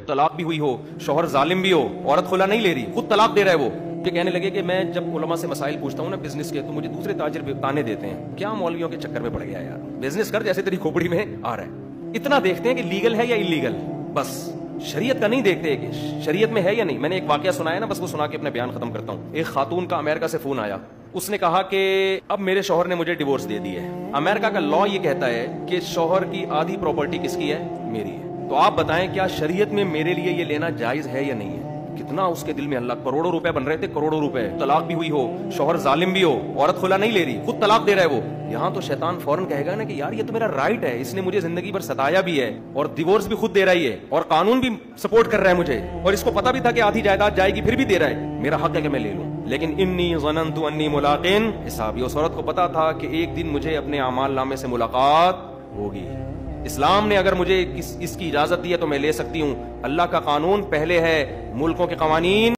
तलाक भी हुई हो, शौहर जालिम भी हो, औरत खुला नहीं ले रही, खुद तलाक दे रहा है वो। ये कहने लगे कि मैं जब उलमा से मसाइल पूछता हूँ ना बिजनेस के, तो मुझे दूसरे ताजिर ताने देते हैं, क्या मौलवियों के चक्कर में पड़ गया यार, बिजनेस कर जैसे तेरी खोपड़ी में आ रहा है। इतना देखते हैं कि लीगल है या इलीगल, बस शरीयत का नहीं देखते कि शरीयत में है या नहीं। मैंने एक वाकया सुनाया ना, बस वो सुना के अपने बयान खत्म करता हूँ। एक खातून का अमेरिका से फोन आया, उसने कहा कि अब मेरे शौहर ने मुझे डिवोर्स दे दी है। अमेरिका का लॉ ये कहता है कि शौहर की आधी प्रॉपर्टी किसकी है, मेरी है। तो आप बताएं क्या शरीयत में मेरे लिए ये लेना जायज है या नहीं है। कितना उसके दिल में अल्लाह, करोड़ों रुपए बन रहे थे, करोड़ों रुपए। तलाक भी हुई हो, शौहर जालिम भी हो, औरत खुला नहीं ले रही, खुद तलाक दे रहा है वो। यहाँ तो शैतान फौरन कहेगा ना कि यार ये तो मेरा राइट है, इसने मुझे जिंदगी भर सताया भी है और डिवोर्स भी खुद दे रही है और कानून भी सपोर्ट कर रहा है मुझे, और इसको पता भी था कि आधी जायदाद जाएगी फिर भी दे रहा है, मेरा हक है कि मैं ले लूं। लेकिन इन्नी ज़नन्तु अन्नी मुलाक़िन हिसाबी, उस औरत को पता था कि एक दिन मुझे अपने अमाल नामे से मुलाकात होगी। इस्लाम ने अगर मुझे इसकी इजाजत दी है तो मैं ले सकती हूँ। अल्लाह का कानून पहले है मुल्कों के कवानीन।